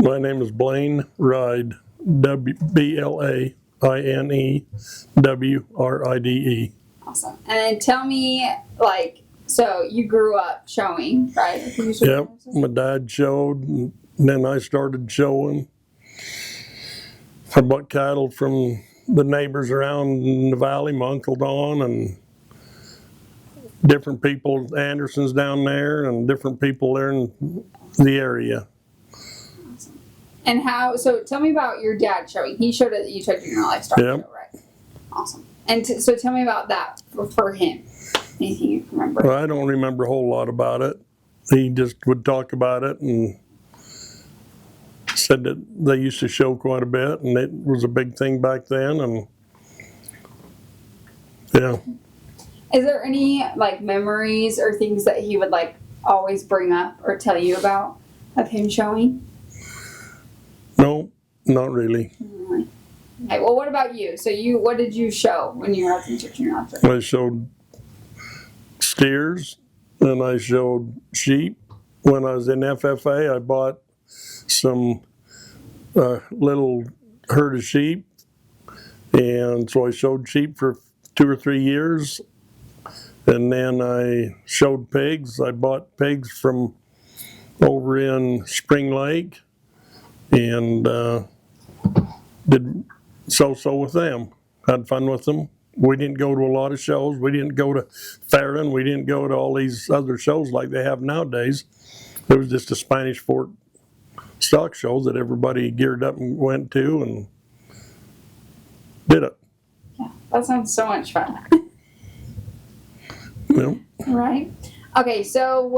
My name is Blaine Wride, BLAINE Awesome. And then tell me, so you grew up showing, right? Yep, my dad showed, and then I started showing. I bought cattle from the neighbors around in the valley, my Uncle Don, and different people, Andersons down there, and different people there in the area. Awesome. And so tell me about your dad showing. He showed it, you took your livestock show, right? Awesome. And so tell me about that for him. Anything you can remember? Well, I don't remember a whole lot about it. He just would talk about it and said that they used to show quite a bit, and it was a big thing back then, and yeah. Is there any memories or things that he would always bring up or tell you about of him showing? No, not really. Okay, well, what about you? So what did you show when you were out in church in your life? I showed steers, and I showed sheep. When I was in FFA, I bought some little herd of sheep, and so I showed sheep for 2 or 3 years, and then I showed pigs. I bought pigs from over in Spring Lake, and did so with them. Had fun with them. We didn't go to a lot of shows. We didn't go to Farron. We didn't go to all these other shows like they have nowadays. It was just a Spanish Fork stock show that everybody geared up and went to and did it. Yeah, that sounds so much fun. Yep. Right. Okay, so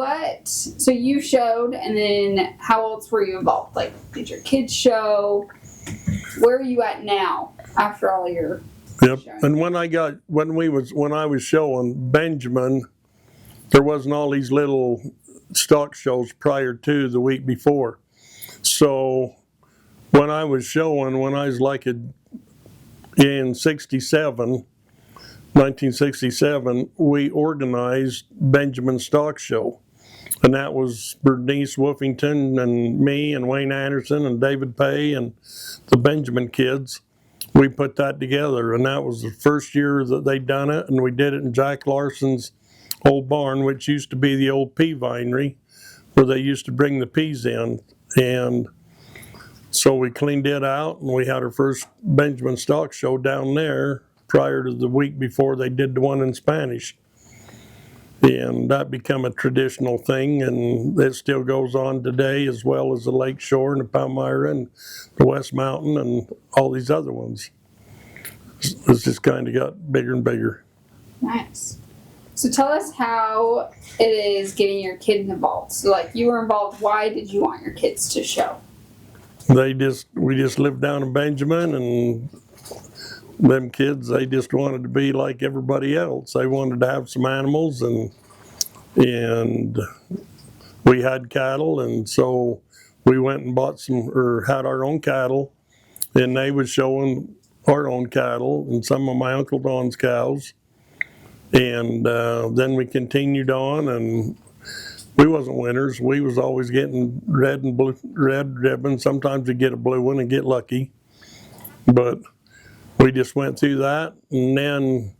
you showed, and then how else were you involved? Did your kids show? Where are you at now after all your Yep. showing? And when I was showing Benjamin, there wasn't all these little stock shows prior to the week before. So when I was showing, when I was in 1967, we organized Benjamin Stock Show. And that was Bernice Woofington and me and Wayne Anderson and David Pay and the Benjamin kids. We put that together, and that was the first year that they done it, and we did it in Jack Larson's old barn, which used to be the old pea vinery, where they used to bring the peas in. And so we cleaned it out, and we had our first Benjamin Stock Show down there prior to the week before they did the one in Spanish. And that became a traditional thing, and it still goes on today, as well as the Lake Shore and the Palmyra and the West Mountain and all these other ones. It's just kind of got bigger and bigger. Nice. So tell us how it is getting your kids involved. So you were involved. Why did you want your kids to show? We just lived down in Benjamin, and them kids, they just wanted to be like everybody else. They wanted to have some animals, and we had cattle, and so we went and had our own cattle, and they was showing our own cattle and some of my Uncle Don's cows. And then we continued on, and we wasn't winners. We was always getting red ribbon. Sometimes we get a blue one and get lucky, but we just went through that, and then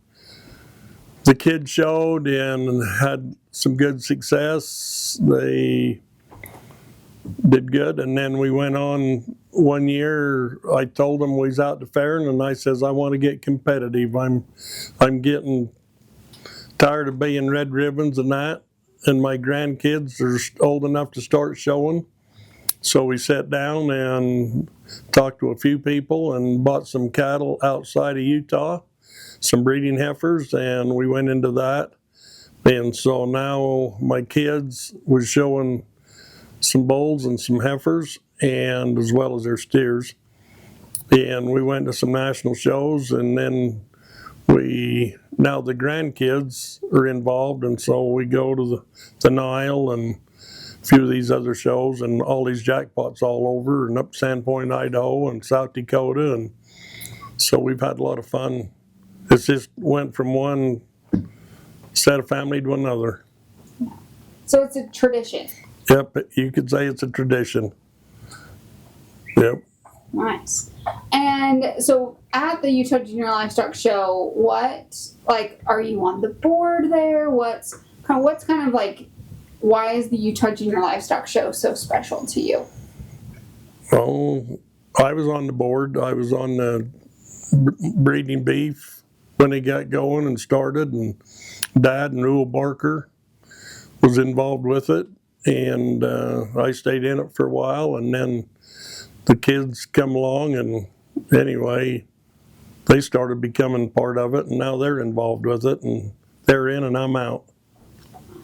the kids showed and had some good success. They did good, and then we went on one year. I told them we was out to Farron, and I says, I want to get competitive. I'm getting tired of being red ribbons and that, and my grandkids are old enough to start showing. So we sat down and talked to a few people and bought some cattle outside of Utah, some breeding heifers, and we went into that. And so now my kids was showing some bulls and some heifers, and as well as their steers. And we went to some national shows, and then now the grandkids are involved, and so we go to the Nile and a few of these other shows, and all these jackpots all over, and up Sandpoint, Idaho, and South Dakota, and so we've had a lot of fun. It's just went from one set of family to another. So it's a tradition. Yep, you could say it's a tradition. Yep. Nice. And so at the Utah Junior Livestock Show, what, like, are you on the board there? What's kind of like, why is the Utah Junior Livestock Show so special to you? Oh, I was on the board. I was on the breeding beef when they got going and started, and Dad and Rule Barker was involved with it, and I stayed in it for a while, and then the kids come along, and anyway, they started becoming part of it, and now they're involved with it, and they're in and I'm out.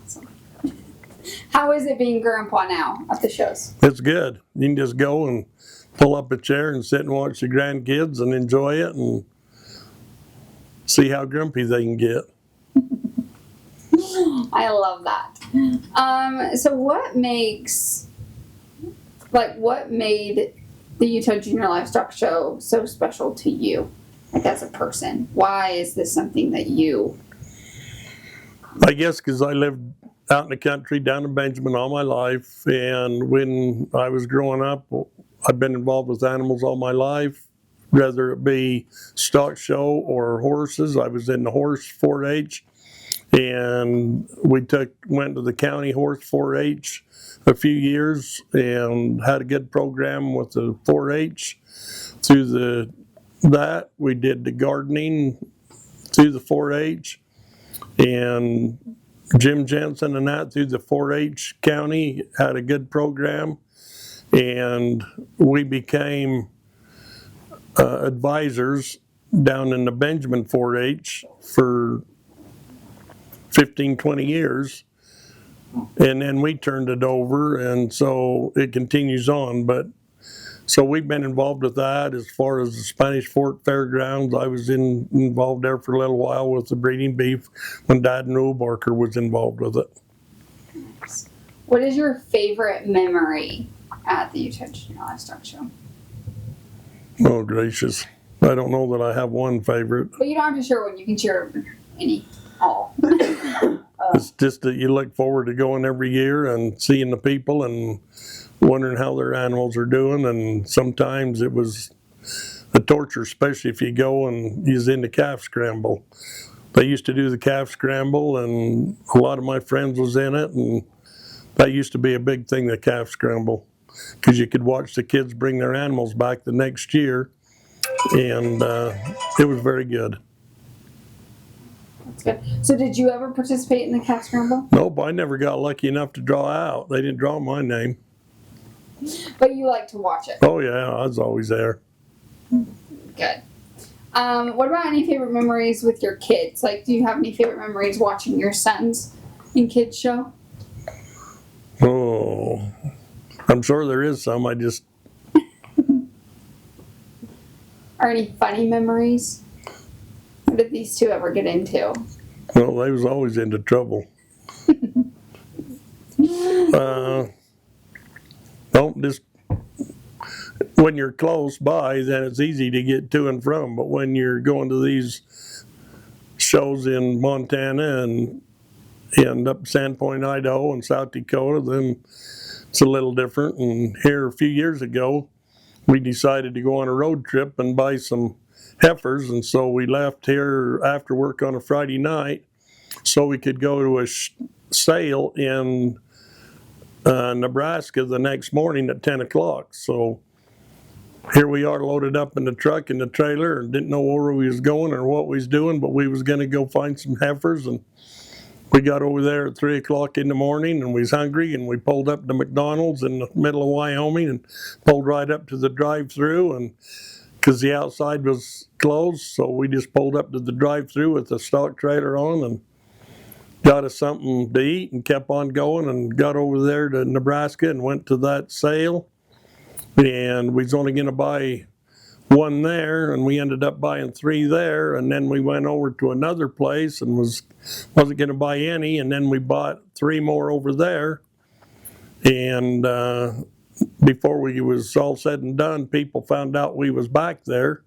Awesome. How is it being grandpa now at the shows? It's good. You can just go and pull up a chair and sit and watch the grandkids and enjoy it and see how grumpy they can get. I love that. So what made the Utah Junior Livestock Show so special to you, like as a person? Why is this something that you... I guess because I lived out in the country down in Benjamin all my life, and when I was growing up, I've been involved with animals all my life, whether it be stock show or horses. I was in the horse 4-H, and we went to the county horse 4-H a few years and had a good program with the 4-H. Through that, we did the gardening through the 4-H, and Jim Jensen and that through the 4-H county had a good program, and we became advisors down in the Benjamin 4-H for 15, 20 years, and then we turned it over, and so it continues on. But so we've been involved with that. As far as the Spanish Fork Fairgrounds, I was involved there for a little while with the breeding beef when Dad and Rule Barker was involved with it. Nice. What is your favorite memory at the Utah Junior Livestock Show? Oh, gracious. I don't know that I have one favorite. But you don't have to share one. You can share any, all. It's just that you look forward to going every year and seeing the people and wondering how their animals are doing. And sometimes it was a torture, especially if you go and you're in the calf scramble. They used to do the calf scramble, and a lot of my friends was in it, and that used to be a big thing, the calf scramble, because you could watch the kids bring their animals back the next year, and it was very good. That's good. So did you ever participate in the calf scramble? Nope, I never got lucky enough to draw out. They didn't draw my name. But you like to watch it? Oh yeah, I was always there. Good. What about any favorite memories with your kids? Like, do you have any favorite memories watching your sons in kids show? Oh, I'm sure there is some. I just... Or any funny memories? What did these two ever get into? Well, they was always into trouble. Don't just... When you're close by, then it's easy to get to and from. But when you're going to these shows in Montana and up Sandpoint, Idaho, and South Dakota, then it's a little different. And here a few years ago, we decided to go on a road trip and buy some heifers, and so we left here after work on a Friday night so we could go to a sale in Nebraska the next morning at 10 o'clock. So here we are, loaded up in the truck and the trailer, and didn't know where we was going or what we was doing, but we was going to go find some heifers. And we got over there at 3 o'clock in the morning, and we was hungry, and we pulled up to McDonald's in the middle of Wyoming and pulled right up to the drive-through, and because the outside was closed, so we just pulled up to the drive-through with the stock trailer on and got us something to eat and kept on going, and got over there to Nebraska and went to that sale. And we was only going to buy one there, and we ended up buying 3 there, and then we went over to another place and wasn't going to buy any, and then we bought 3 more over there. And before we was all said and done, people found out we was back there,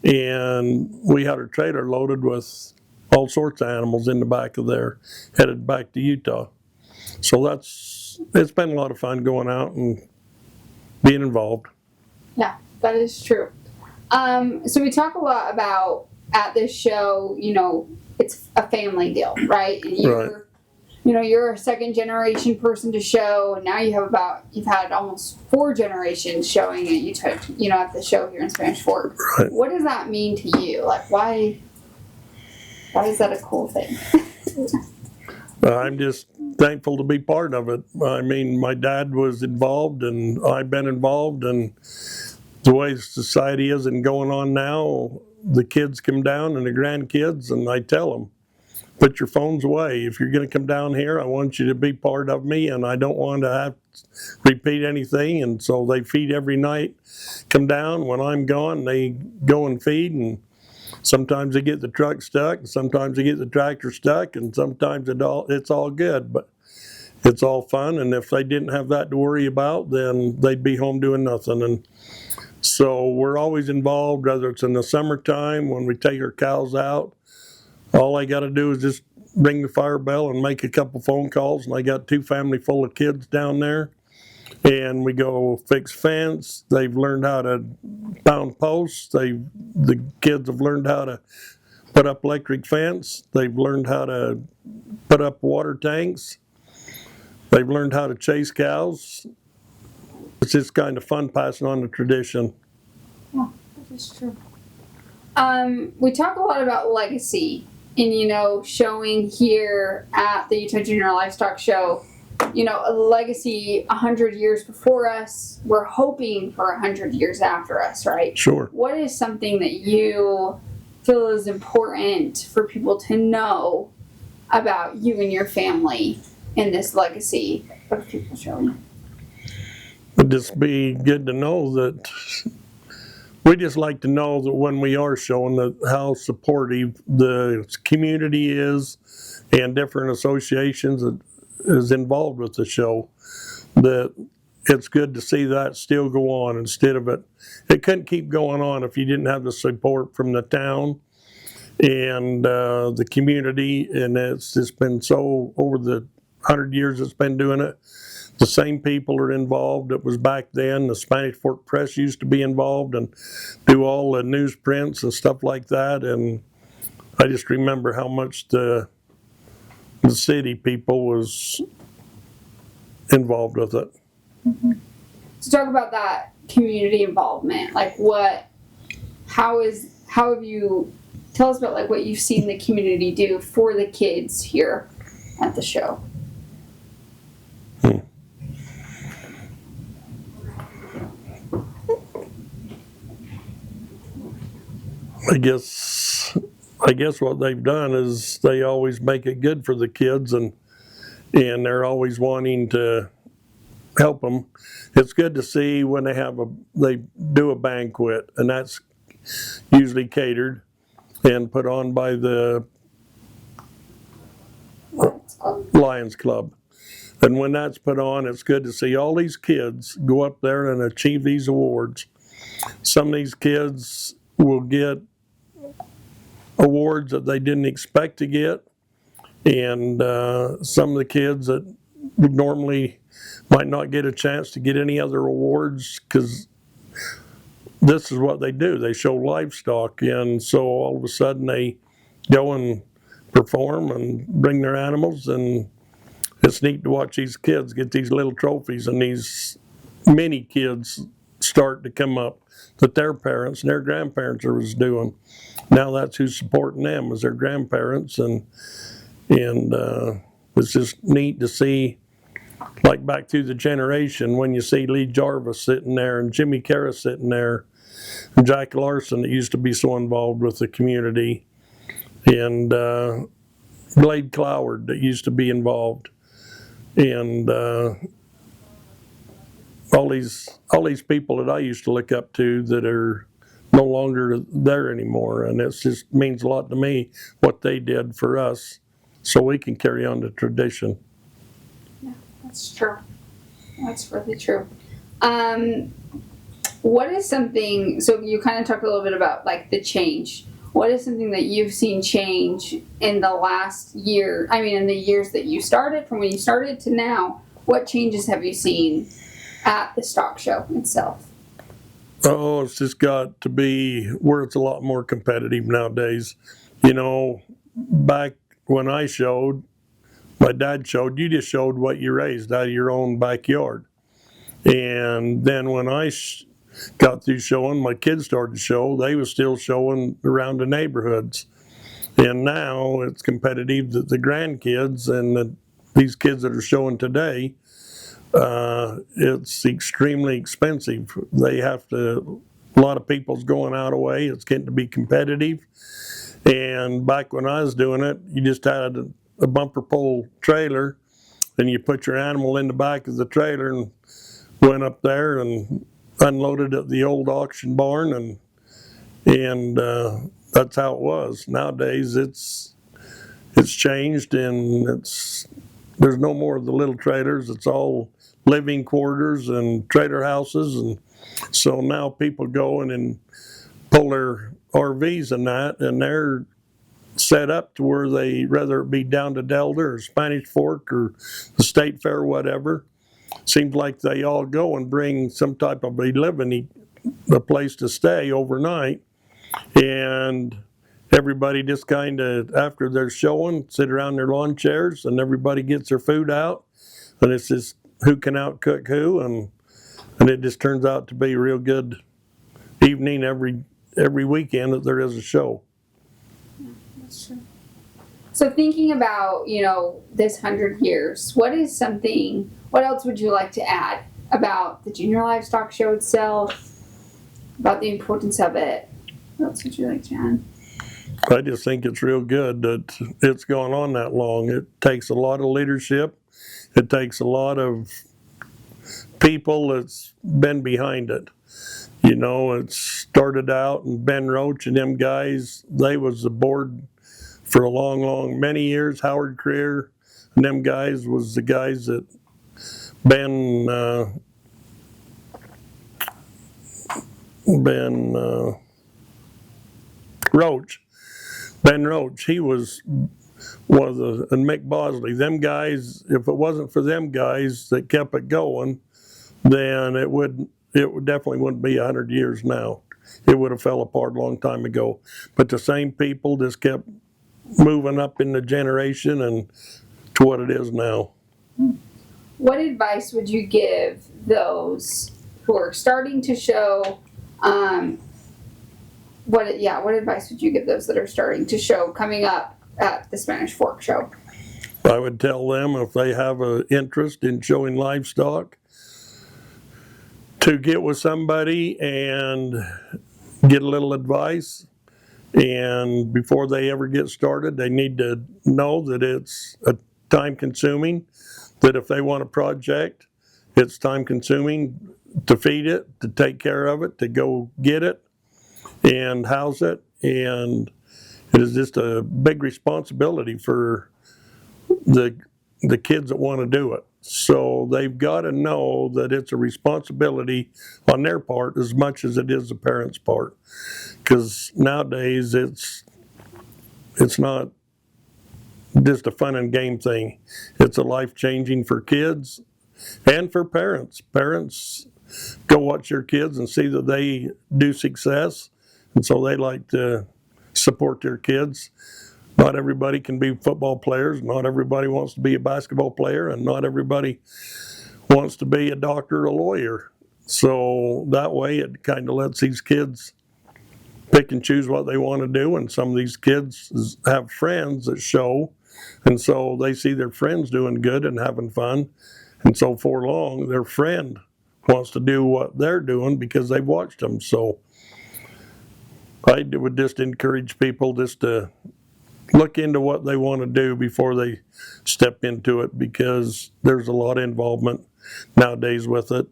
and we had our trailer loaded with all sorts of animals in the back of there, headed back to Utah. So it's been a lot of fun going out and being involved. Yeah, that is true. So we talk a lot about at this show, it's a family deal, right? And you're a second generation person to show, and now you've had almost 4 generations showing it. At the show here in Spanish Fork. Right. What does that mean to you? Like, why is that a cool thing? I'm just thankful to be part of it. I mean, my dad was involved, and I've been involved, and the way society is and going on now, the kids come down and the grandkids, and I tell them, put your phones away. If you're going to come down here, I want you to be part of me, and I don't want to have to repeat anything. And so they feed every night, come down. When I'm gone, they go and feed, and sometimes they get the truck stuck, and sometimes they get the tractor stuck, and sometimes it's all good, but it's all fun. And if they didn't have that to worry about, then they'd be home doing nothing. And so we're always involved, whether it's in the summertime when we take our cows out. All I got to do is just ring the fire bell and make a couple phone calls, and I got 2 family full of kids down there. And we go fix fence. They've learned how to pound posts. The kids have learned how to put up electric fence. They've learned how to put up water tanks. They've learned how to chase cows. It's just kind of fun passing on the tradition. Yeah, that is true. We talk a lot about legacy and, showing here at the Utah Junior Livestock Show, a legacy 100 years before us. We're hoping for 100 years after us, right? Sure. What is something that you feel is important for people to know about you and your family in this legacy of people showing? It'd just be good to know that we just like to know that when we are showing that how supportive the community is and different associations that is involved with the show, that it's good to see that still go on instead of it couldn't keep going on if you didn't have the support from the town and the community. And it's just been so, over the 100 years it's been doing it, the same people are involved. It was back then. The Spanish Fork Press used to be involved and do all the newsprints and stuff like that. And I just remember how much the city people was involved with it. Mm-hmm. So talk about that community involvement. Like how have you, tell us about like what you've seen the community do for the kids here at the show. I guess what they've done is they always make it good for the kids, and they're always wanting to help them. It's good to see when they do a banquet, and that's usually catered and put on by the Lions Club. And when that's put on, it's good to see all these kids go up there and achieve these awards. Some of these kids will get awards that they didn't expect to get, and some of the kids that would normally might not get a chance to get any other awards, because this is what they do. They show livestock, and so all of a sudden they go and perform and bring their animals, and it's neat to watch these kids get these little trophies, and these many kids start to come up that their parents and their grandparents was doing. Now that's who's supporting them, is their grandparents, and it's just neat to see, like back through the generation, when you see Lee Jarvis sitting there and Jimmy Karras sitting there, and Jack Larson that used to be so involved with the community, and Blade Cloward that used to be involved, and all these people that I used to look up to that are no longer there anymore. And it just means a lot to me what they did for us, so we can carry on the tradition. Yeah, that's true. That's really true. What is something, so you kind of talked a little bit about like the change. What is something that you've seen change in the last year? I mean, in the years that you started, from when you started to now, what changes have you seen at the stock show itself? Oh, it's just got to be where it's a lot more competitive nowadays. You know, back when I showed, my dad showed, you just showed what you raised out of your own backyard. And then when I got through showing, my kids started to show, they was still showing around the neighborhoods. And now it's competitive that the grandkids and these kids that are showing today, it's extremely expensive. They have to, a lot of people's going out of way. It's getting to be competitive. And back when I was doing it, you just had a bumper pole trailer and you put your animal in the back of the trailer and went up there and unloaded at the old auction barn, and that's how it was. Nowadays it's changed, and there's no more of the little trailers. It's all living quarters and trailer houses, and so now people go in and pull their RVs and that, and they're set up to where they, rather it be down to Delta or Spanish Fork or the State Fair or whatever, seems like they all go and bring some type of a place to stay overnight, and everybody just kind of, after they're showing, sit around their lawn chairs and everybody gets their food out, and it's just who can outcook who, and it just turns out to be a real good evening every weekend that there is a show. That's true. So thinking about, this 100 years, what else would you like to add about the Junior Livestock Show itself, about the importance of it? What else would you like to add? I just think it's real good that it's gone on that long. It takes a lot of leadership. It takes a lot of people that's been behind it. It started out, and Ben Roach and them guys, they was the board for a many years. Howard Creer and them guys was the guys that Ben Roach. Ben Roach, he was one of and Mick Bosley. Them guys, if it wasn't for them guys that kept it going, then it definitely wouldn't be 100 years now. It would have fell apart a long time ago. But the same people just kept moving up in the generation and to what it is now. What advice would you give those who are starting to show? What advice would you give those that are starting to show coming up at the Spanish Fork Show? I would tell them, if they have an interest in showing livestock, to get with somebody and get a little advice. And before they ever get started, they need to know that it's time consuming, that if they want a project, it's time consuming to feed it, to take care of it, to go get it and house it. And it is just a big responsibility for the kids that want to do it. So they've got to know that it's a responsibility on their part as much as it is the parents' part. Because nowadays it's not just a fun and game thing. It's a life-changing for kids and for parents. Parents go watch their kids and see that they do success, and so they like to support their kids. Not everybody can be football players. Not everybody wants to be a basketball player, and not everybody wants to be a doctor or a lawyer. So that way it kind of lets these kids pick and choose what they want to do, and some of these kids have friends that show, and so they see their friends doing good and having fun, and so for long their friend wants to do what they're doing because they've watched them. So I would just encourage people just to look into what they want to do before they step into it, because there's a lot of involvement nowadays with it.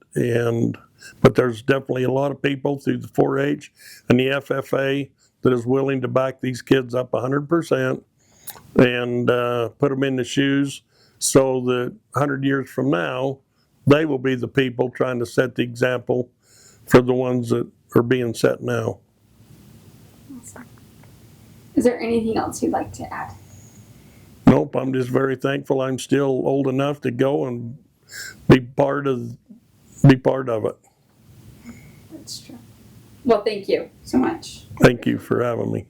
But there's definitely a lot of people through the 4-H and the FFA that is willing to back these kids up 100% and put them in the shoes, so that 100 years from now, they will be the people trying to set the example for the ones that are being set now. Is there anything else you'd like to add? Nope, I'm just very thankful I'm still old enough to go and be part of it. That's true. Well, thank you so much. Thank you for having me.